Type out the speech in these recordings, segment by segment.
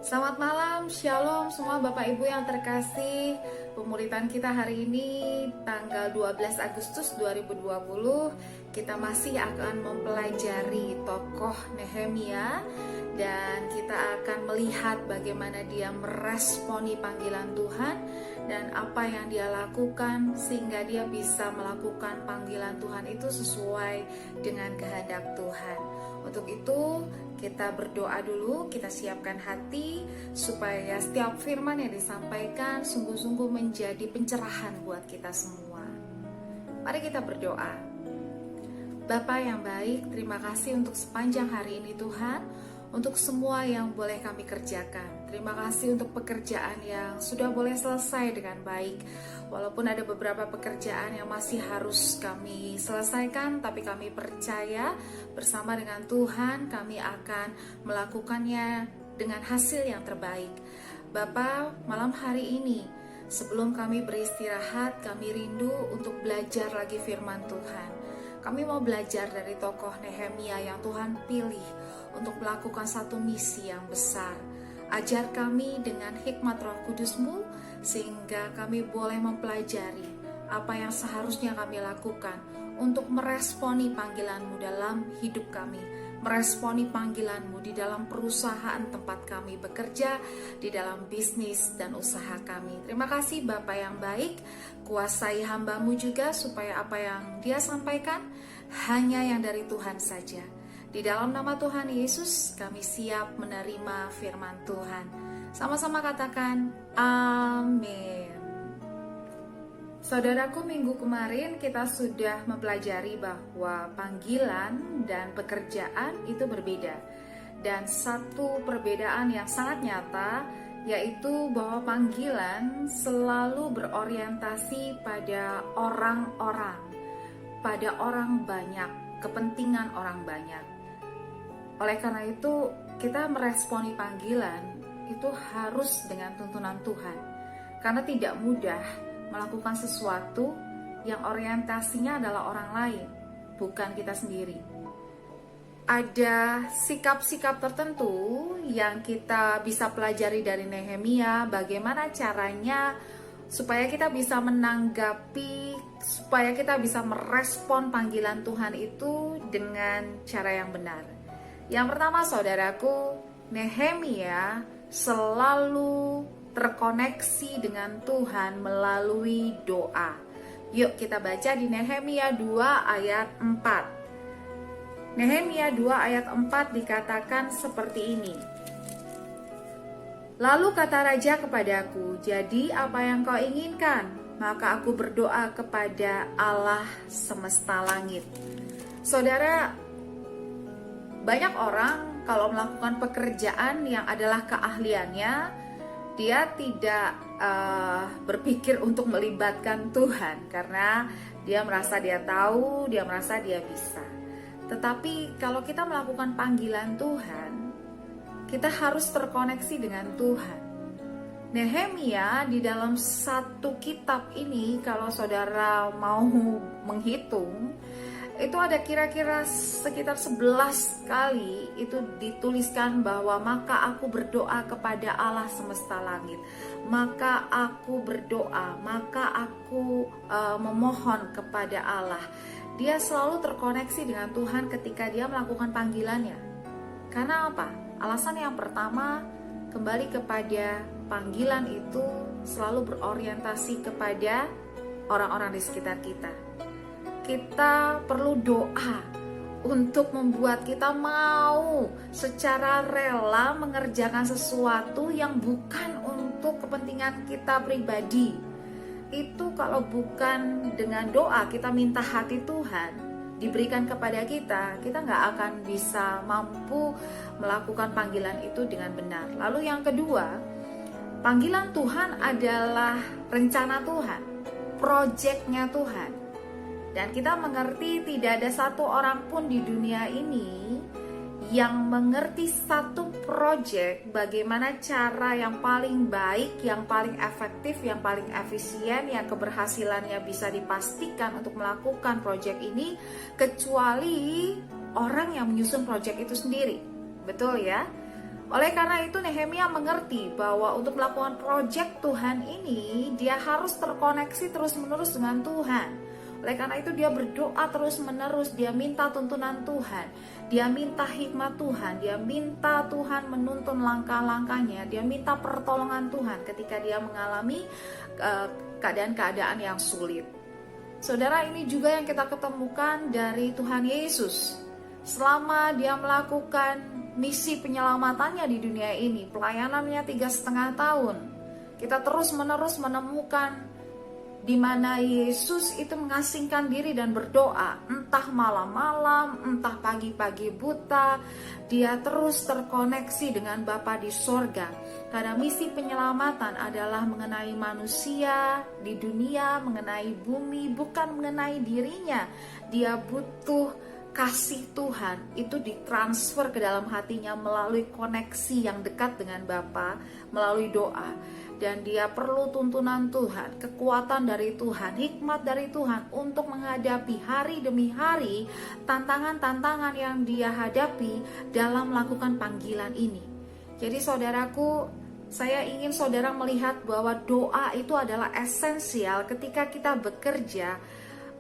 Selamat malam, shalom semua Bapak Ibu yang terkasih. Pemuritan kita hari ini tanggal 12 Agustus 2020. Kita masih akan mempelajari tokoh Nehemia dan kita akan melihat bagaimana dia meresponi panggilan Tuhan dan apa yang dia lakukan sehingga dia bisa melakukan panggilan Tuhan itu sesuai dengan kehendak Tuhan. Untuk itu kita berdoa dulu, kita siapkan hati supaya setiap firman yang disampaikan sungguh-sungguh menjadi pencerahan buat kita semua. Mari kita berdoa. Bapa yang baik, terima kasih untuk sepanjang hari ini Tuhan, untuk semua yang boleh kami kerjakan. Terima kasih untuk pekerjaan yang sudah boleh selesai dengan baik. Walaupun ada beberapa pekerjaan yang masih harus kami selesaikan, tapi kami percaya bersama dengan Tuhan kami akan melakukannya dengan hasil yang terbaik. Bapa, malam hari ini sebelum kami beristirahat, kami rindu untuk belajar lagi firman Tuhan. Kami mau belajar dari tokoh Nehemia yang Tuhan pilih untuk melakukan satu misi yang besar. Ajar kami dengan hikmat Roh Kudus-Mu sehingga kami boleh mempelajari apa yang seharusnya kami lakukan untuk meresponi panggilan-Mu dalam hidup kami, meresponi panggilan-Mu di dalam perusahaan tempat kami bekerja, di dalam bisnis dan usaha kami. Terima kasih Bapa yang baik, kuasai hamba-Mu juga supaya apa yang Dia sampaikan hanya yang dari Tuhan saja. Di dalam nama Tuhan Yesus kami siap menerima firman Tuhan. Sama-sama katakan amin. Saudaraku, minggu kemarin kita sudah mempelajari bahwa panggilan dan pekerjaan itu berbeda. Dan satu perbedaan yang sangat nyata yaitu bahwa panggilan selalu berorientasi pada orang-orang, pada orang banyak, kepentingan orang banyak. Oleh karena itu, kita meresponi panggilan itu harus dengan tuntunan Tuhan. Karena tidak mudah melakukan sesuatu yang orientasinya adalah orang lain, bukan kita sendiri. Ada sikap-sikap tertentu yang kita bisa pelajari dari Nehemia, bagaimana caranya supaya kita bisa menanggapi, supaya kita bisa merespon panggilan Tuhan itu dengan cara yang benar. Yang pertama saudaraku, Nehemia selalu terkoneksi dengan Tuhan melalui doa. Yuk kita baca di Nehemia 2 ayat 4. Nehemia 2 ayat 4 dikatakan seperti ini. Lalu kata raja kepadaku, jadi apa yang kau inginkan? Maka aku berdoa kepada Allah semesta langit. Saudara, banyak orang kalau melakukan pekerjaan yang adalah keahliannya, dia tidak berpikir untuk melibatkan Tuhan karena dia merasa dia tahu, dia merasa dia bisa. Tetapi kalau kita melakukan panggilan Tuhan, kita harus terkoneksi dengan Tuhan. Nehemia di dalam satu kitab ini, kalau saudara mau menghitung, itu ada kira-kira sekitar 11 kali itu dituliskan bahwa maka aku berdoa kepada Allah semesta langit. Maka aku berdoa, maka aku memohon kepada Allah. Dia selalu terkoneksi dengan Tuhan ketika dia melakukan panggilannya. Karena apa? Alasan yang pertama, kembali kepada panggilan itu selalu berorientasi kepada orang-orang di sekitar kita. Kita perlu doa untuk membuat kita mau secara rela mengerjakan sesuatu yang bukan untuk kepentingan kita pribadi. Itu kalau bukan dengan doa, kita minta hati Tuhan diberikan kepada kita nggak akan bisa mampu melakukan panggilan itu dengan benar. Lalu yang kedua, panggilan Tuhan adalah rencana Tuhan, proyeknya Tuhan. Dan kita mengerti tidak ada satu orang pun di dunia ini yang mengerti satu proyek bagaimana cara yang paling baik, yang paling efektif, yang paling efisien, yang keberhasilannya bisa dipastikan untuk melakukan proyek ini kecuali orang yang menyusun proyek itu sendiri. Betul ya? Oleh karena itu Nehemia mengerti bahwa untuk melakukan proyek Tuhan ini dia harus terkoneksi terus-menerus dengan Tuhan. Oleh karena itu dia berdoa terus-menerus, dia minta tuntunan Tuhan, dia minta hikmat Tuhan, dia minta Tuhan menuntun langkah-langkahnya, dia minta pertolongan Tuhan ketika dia mengalami keadaan-keadaan yang sulit. Saudara, ini juga yang kita ketemukan dari Tuhan Yesus. Selama dia melakukan misi penyelamatannya di dunia ini, pelayanannya 3,5 tahun, kita terus-menerus menemukan di mana Yesus itu mengasingkan diri dan berdoa, entah malam-malam, entah pagi-pagi buta, dia terus terkoneksi dengan Bapa di sorga. Karena misi penyelamatan adalah mengenai manusia di dunia, mengenai bumi, bukan mengenai dirinya. Dia butuh kasih Tuhan itu ditransfer ke dalam hatinya melalui koneksi yang dekat dengan Bapa, melalui doa. Dan dia perlu tuntunan Tuhan, kekuatan dari Tuhan, hikmat dari Tuhan untuk menghadapi hari demi hari tantangan-tantangan yang dia hadapi dalam melakukan panggilan ini. Jadi saudaraku, saya ingin saudara melihat bahwa doa itu adalah esensial ketika kita bekerja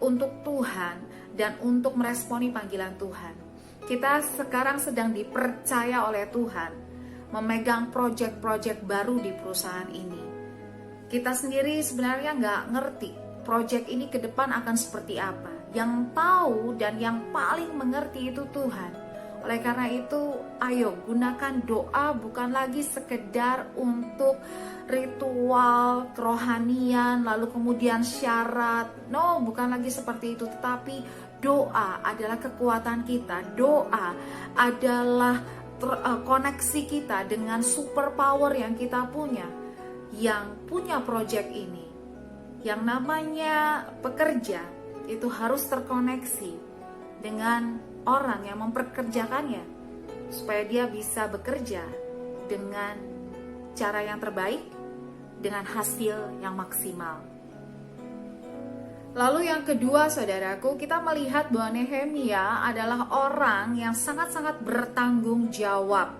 untuk Tuhan dan untuk meresponi panggilan Tuhan. Kita sekarang sedang dipercaya oleh Tuhan memegang proyek-proyek baru di perusahaan ini. Kita sendiri sebenarnya nggak ngerti proyek ini ke depan akan seperti apa. Yang tahu dan yang paling mengerti itu Tuhan. Oleh karena itu, ayo gunakan doa bukan lagi sekedar untuk ritual, kerohanian, lalu kemudian syarat. No, bukan lagi seperti itu, tetapi doa adalah kekuatan kita. Doa adalah koneksi kita dengan super power yang kita punya, yang punya proyek ini, yang namanya pekerja itu harus terkoneksi dengan orang yang memperkerjakannya supaya dia bisa bekerja dengan cara yang terbaik, dengan hasil yang maksimal. Lalu yang kedua saudaraku, kita melihat bahwa Nehemia adalah orang yang sangat-sangat bertanggung jawab.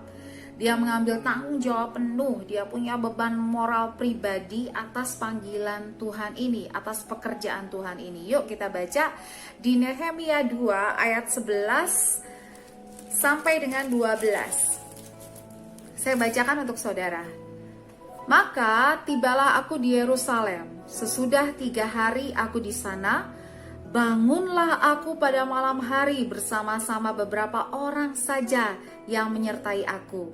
Dia mengambil tanggung jawab penuh, dia punya beban moral pribadi atas panggilan Tuhan ini, atas pekerjaan Tuhan ini. Yuk kita baca di Nehemia 2 ayat 11 sampai dengan 12. Saya bacakan untuk saudara. Maka tibalah aku di Yerusalem. Sesudah 3 hari aku di sana, bangunlah aku pada malam hari bersama-sama beberapa orang saja yang menyertai aku.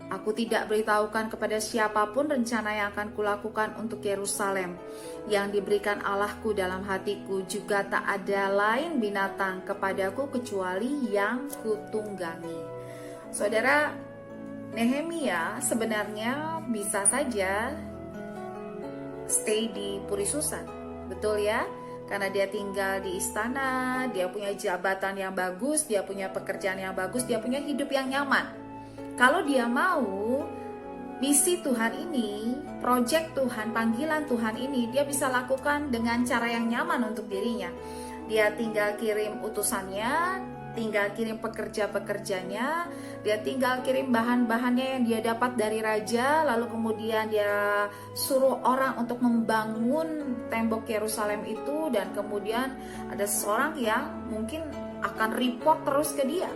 Aku tidak beritahukan kepada siapapun rencana yang akan kulakukan untuk Yerusalem. Yang diberikan Allahku dalam hatiku, juga tak ada lain binatang kepadaku kecuali yang kutunggangi. Saudara, Nehemia sebenarnya bisa saja stay di Puri Susan, betul ya? Karena dia tinggal di istana, dia punya jabatan yang bagus, dia punya pekerjaan yang bagus, dia punya hidup yang nyaman. Kalau dia mau misi Tuhan ini, proyek Tuhan, panggilan Tuhan ini, dia bisa lakukan dengan cara yang nyaman untuk dirinya. Dia tinggal kirim utusannya, tinggal kirim pekerja-pekerjanya, dia tinggal kirim bahan-bahannya yang dia dapat dari raja, lalu kemudian dia suruh orang untuk membangun tembok Yerusalem itu, dan kemudian ada seorang yang mungkin akan report terus ke dia.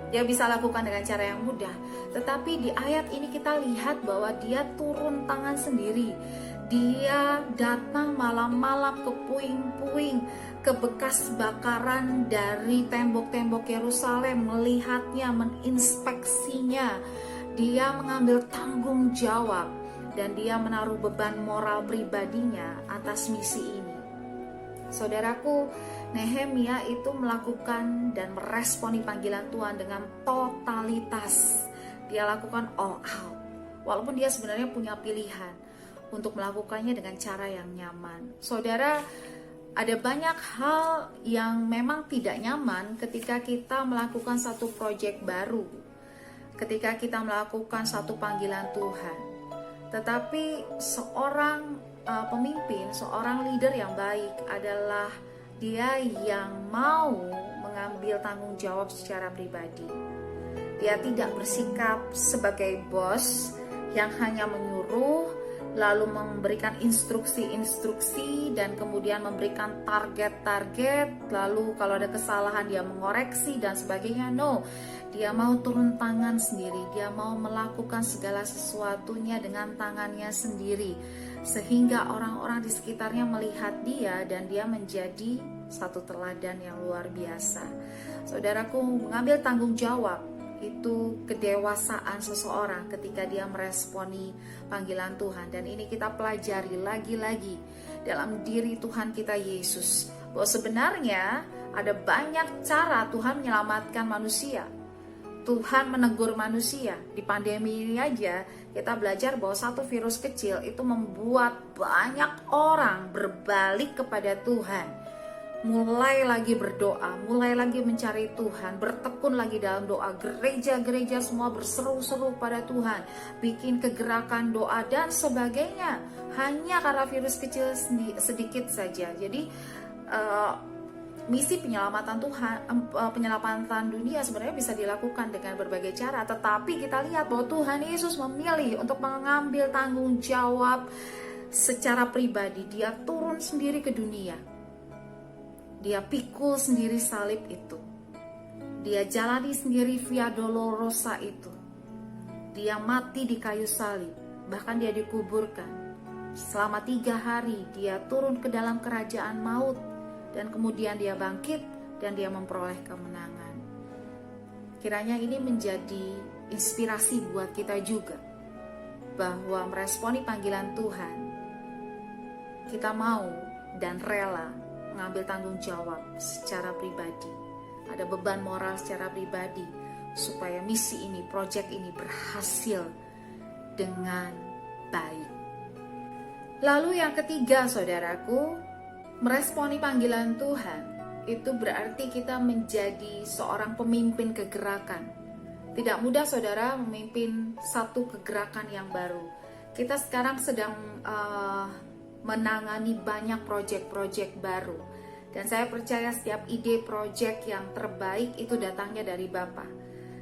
Dia bisa lakukan dengan cara yang mudah. Tetapi di ayat ini kita lihat bahwa dia turun tangan sendiri. Dia datang malam-malam ke puing-puing, ke bekas bakaran dari tembok-tembok Yerusalem, melihatnya, menginspeksinya. Dia mengambil tanggung jawab dan dia menaruh beban moral pribadinya atas misi ini. Saudaraku, Nehemia itu melakukan dan meresponi panggilan Tuhan dengan totalitas. Dia lakukan all out. Walaupun dia sebenarnya punya pilihan untuk melakukannya dengan cara yang nyaman. Saudara, ada banyak hal yang memang tidak nyaman ketika kita melakukan satu proyek baru, ketika kita melakukan satu panggilan Tuhan. Tetapi seorang pemimpin, seorang leader yang baik adalah dia yang mau mengambil tanggung jawab secara pribadi. Dia tidak bersikap sebagai bos yang hanya menyuruh, lalu memberikan instruksi-instruksi dan kemudian memberikan target-target, lalu kalau ada kesalahan dia mengoreksi dan sebagainya. No, dia mau turun tangan sendiri, dia mau melakukan segala sesuatunya dengan tangannya sendiri, sehingga orang-orang di sekitarnya melihat dia dan dia menjadi satu teladan yang luar biasa. Saudaraku, mengambil tanggung jawab itu kedewasaan seseorang ketika dia meresponi panggilan Tuhan. Dan ini kita pelajari lagi-lagi dalam diri Tuhan kita Yesus, bahwa sebenarnya ada banyak cara Tuhan menyelamatkan manusia. Tuhan menegur manusia. Di pandemi ini aja kita belajar bahwa satu virus kecil itu membuat banyak orang berbalik kepada Tuhan, mulai lagi berdoa, mulai lagi mencari Tuhan, bertekun lagi dalam doa. Gereja-gereja semua berseru-seru pada Tuhan, bikin kegerakan doa dan sebagainya, hanya karena virus kecil sedikit saja. Jadi misi penyelamatan Tuhan, penyelamatan dunia sebenarnya bisa dilakukan dengan berbagai cara. Tetapi kita lihat bahwa Tuhan Yesus memilih untuk mengambil tanggung jawab secara pribadi. Dia turun sendiri ke dunia. Dia pikul sendiri salib itu. Dia jalani sendiri via dolorosa itu. Dia mati di kayu salib. Bahkan dia dikuburkan. Selama 3 hari dia turun ke dalam kerajaan maut. Dan kemudian dia bangkit dan dia memperoleh kemenangan. Kiranya ini menjadi inspirasi buat kita juga, bahwa meresponi panggilan Tuhan, kita mau dan rela mengambil tanggung jawab secara pribadi. Ada beban moral secara pribadi supaya misi ini, proyek ini berhasil dengan baik. Lalu yang ketiga, saudaraku, meresponi panggilan Tuhan itu berarti kita menjadi seorang pemimpin kegerakan. Tidak mudah, saudara, memimpin satu kegerakan yang baru. Kita sekarang sedang menangani banyak proyek-proyek baru. Dan saya percaya setiap ide proyek yang terbaik itu datangnya dari Bapa.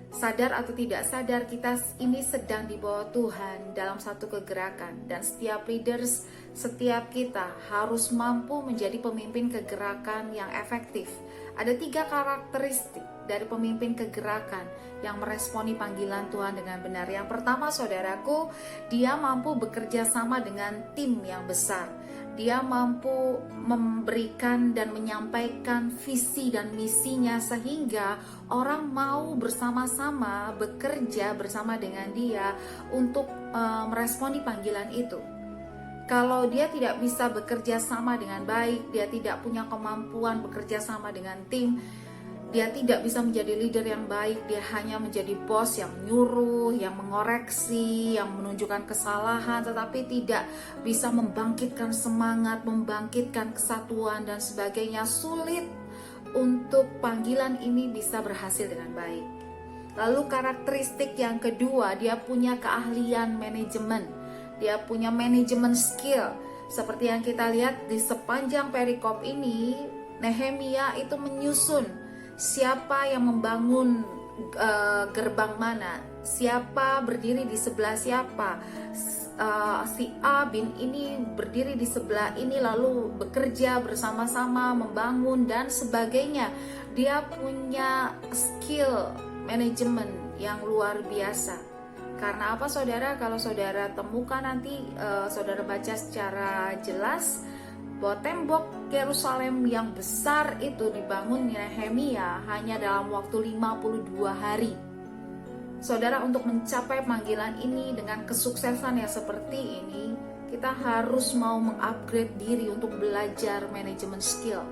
Sadar atau tidak sadar, kita ini sedang dibawa Tuhan dalam satu kegerakan. Dan setiap leaders, setiap kita harus mampu menjadi pemimpin kegerakan yang efektif. Ada 3 karakteristik dari pemimpin kegerakan yang meresponi panggilan Tuhan dengan benar. Yang pertama, saudaraku, dia mampu bekerja sama dengan tim yang besar. Dia mampu memberikan dan menyampaikan visi dan misinya sehingga orang mau bersama-sama bekerja bersama dengan dia untuk meresponi panggilan itu. Kalau dia tidak bisa bekerja sama dengan baik, dia tidak punya kemampuan bekerja sama dengan tim, dia tidak bisa menjadi leader yang baik, dia hanya menjadi bos yang menyuruh, yang mengoreksi, yang menunjukkan kesalahan, tetapi tidak bisa membangkitkan semangat, membangkitkan kesatuan dan sebagainya. Sulit untuk panggilan ini bisa berhasil dengan baik. Lalu karakteristik yang kedua, dia punya keahlian manajemen. Dia punya manajemen skill. Seperti yang kita lihat di sepanjang perikop ini, Nehemia itu menyusun siapa yang membangun gerbang mana, siapa berdiri di sebelah siapa, si A bin ini berdiri di sebelah ini, lalu bekerja bersama-sama membangun dan sebagainya. Dia punya skill manajemen yang luar biasa. Karena apa, saudara? Kalau saudara temukan nanti, saudara baca secara jelas bahwa tembok Yerusalem yang besar itu dibangun Nehemia hanya dalam waktu 52 hari. Saudara, untuk mencapai panggilan ini dengan kesuksesan yang seperti ini, kita harus mau mengupgrade diri untuk belajar manajemen skill.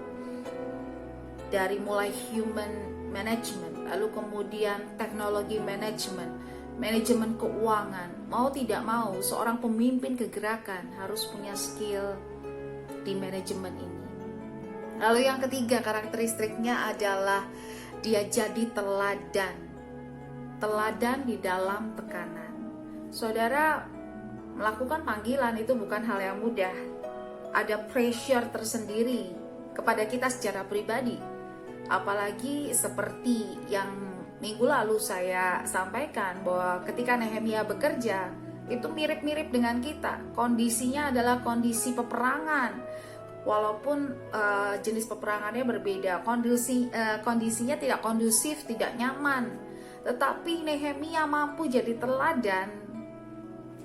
Dari mulai human management, lalu kemudian teknologi management, manajemen keuangan. Mau tidak mau, seorang pemimpin kegerakan harus punya skill di manajemen ini. Lalu yang ketiga karakteristiknya adalah dia jadi teladan. Teladan di dalam tekanan. Saudara, melakukan panggilan itu bukan hal yang mudah. Ada pressure tersendiri kepada kita secara pribadi. Apalagi seperti yang minggu lalu saya sampaikan bahwa ketika Nehemia bekerja, itu mirip-mirip dengan kita. Kondisinya adalah kondisi peperangan. Walaupun jenis peperangannya berbeda, kondisinya tidak kondusif, tidak nyaman. Tetapi Nehemia mampu jadi teladan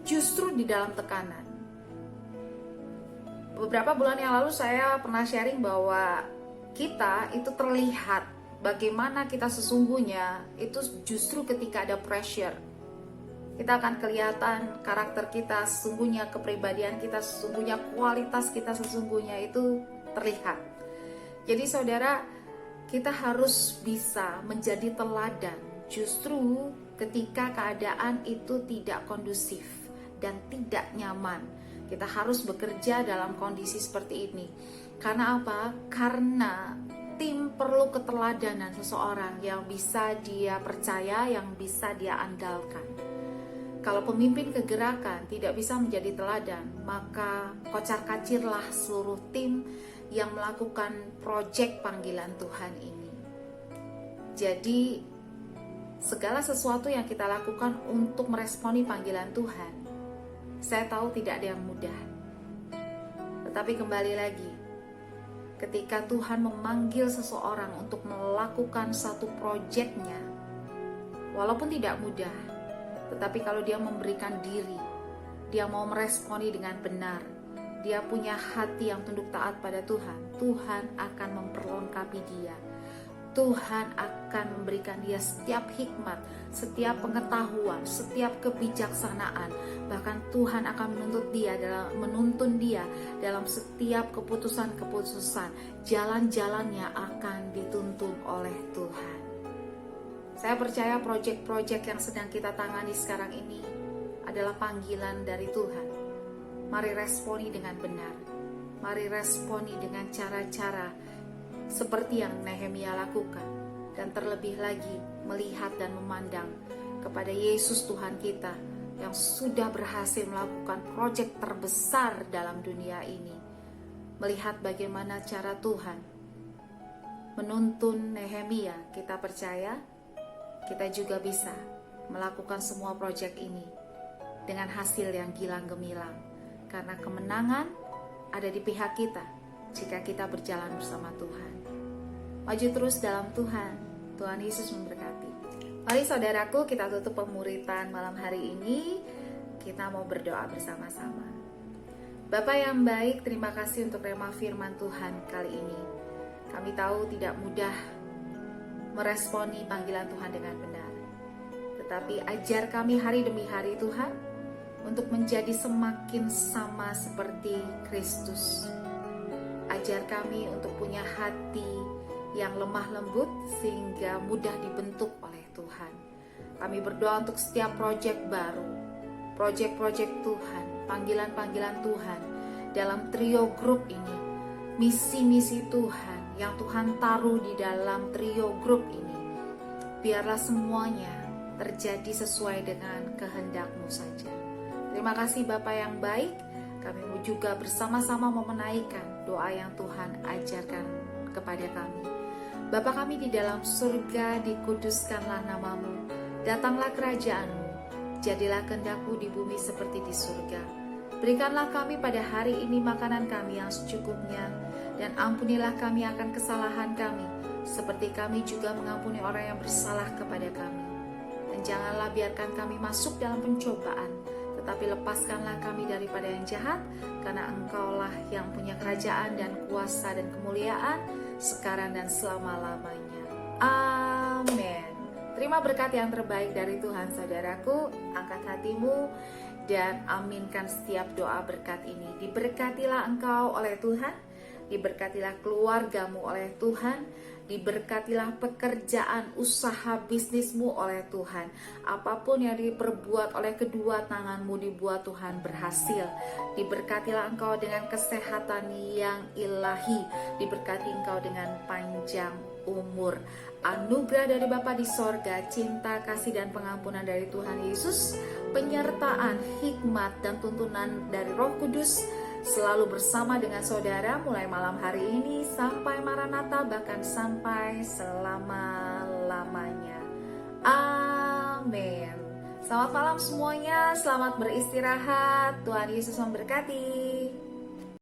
justru di dalam tekanan. Beberapa bulan yang lalu saya pernah sharing bahwa kita itu terlihat bagaimana kita sesungguhnya itu justru ketika ada pressure. Kita akan kelihatan karakter kita sesungguhnya, kepribadian kita sesungguhnya, kualitas kita sesungguhnya itu terlihat. Jadi saudara, kita harus bisa menjadi teladan justru ketika keadaan itu tidak kondusif dan tidak nyaman. Kita harus bekerja dalam kondisi seperti ini. Karena apa? Karena tim perlu keteladanan seseorang yang bisa dia percaya, yang bisa dia andalkan. Kalau pemimpin kegerakan tidak bisa menjadi teladan, maka kocar-kacirlah seluruh tim yang melakukan proyek panggilan Tuhan ini. Jadi, segala sesuatu yang kita lakukan untuk meresponi panggilan Tuhan, saya tahu tidak ada yang mudah. Tetapi kembali lagi, ketika Tuhan memanggil seseorang untuk melakukan satu proyeknya, walaupun tidak mudah, tetapi kalau dia memberikan diri, dia mau meresponi dengan benar, dia punya hati yang tunduk taat pada Tuhan, Tuhan akan memperlengkapi dia. Tuhan akan memberikan dia setiap hikmat, setiap pengetahuan, setiap kebijaksanaan. Bahkan Tuhan akan menuntun dia dalam setiap keputusan-keputusan. Jalan-jalannya akan dituntun oleh Tuhan. Saya percaya proyek-proyek yang sedang kita tangani sekarang ini adalah panggilan dari Tuhan. Mari responi dengan benar. Mari responi dengan cara-cara seperti yang Nehemia lakukan. Dan terlebih lagi melihat dan memandang kepada Yesus Tuhan kita yang sudah berhasil melakukan proyek terbesar dalam dunia ini. Melihat bagaimana cara Tuhan menuntun Nehemia, kita percaya kita juga bisa melakukan semua proyek ini dengan hasil yang gilang gemilang. Karena kemenangan ada di pihak kita jika kita berjalan bersama Tuhan. Maju terus dalam Tuhan. Tuhan Yesus memberkati. Mari saudaraku, kita tutup pemuritan malam hari ini. Kita mau berdoa bersama-sama. Bapa yang baik, terima kasih untuk rema firman Tuhan kali ini. Kami tahu tidak mudah meresponi panggilan Tuhan dengan benar. Tetapi ajar kami hari demi hari Tuhan untuk menjadi semakin sama seperti Kristus. Ajar kami untuk punya hati yang lemah lembut sehingga mudah dibentuk oleh Tuhan. Kami berdoa untuk setiap proyek baru, proyek-proyek Tuhan, panggilan-panggilan Tuhan dalam trio grup ini, misi-misi Tuhan yang Tuhan taruh di dalam trio grup ini. Biarlah semuanya terjadi sesuai dengan kehendak-Mu saja. Terima kasih Bapa yang baik. Kami mau juga bersama-sama mau menaikkan doa yang Tuhan ajarkan kepada kami. Bapa kami di dalam surga, dikuduskanlah nama-Mu. Datanglah kerajaan-Mu. Jadilah kehendak-Mu di bumi seperti di surga. Berikanlah kami pada hari ini makanan kami yang secukupnya. Dan ampunilah kami akan kesalahan kami, seperti kami juga mengampuni orang yang bersalah kepada kami. Dan janganlah biarkan kami masuk dalam pencobaan, tetapi lepaskanlah kami daripada yang jahat, karena Engkaulah yang punya kerajaan dan kuasa dan kemuliaan, sekarang dan selama-lamanya. Amin. Terima berkat yang terbaik dari Tuhan saudaraku. Angkat hatimu dan aminkan setiap doa berkat ini. Diberkatilah engkau oleh Tuhan. Diberkatilah keluargamu oleh Tuhan. Diberkatilah pekerjaan, usaha, bisnismu oleh Tuhan. Apapun yang diperbuat oleh kedua tanganmu dibuat Tuhan berhasil. Diberkatilah engkau dengan kesehatan yang ilahi. Diberkati engkau dengan panjang umur. Anugerah dari Bapa di sorga, cinta, kasih, dan pengampunan dari Tuhan Yesus, penyertaan, hikmat, dan tuntunan dari Roh Kudus selalu bersama dengan saudara mulai malam hari ini sampai Maranatha, bahkan sampai selama-lamanya. Amin. Selamat malam semuanya, selamat beristirahat. Tuhan Yesus memberkati.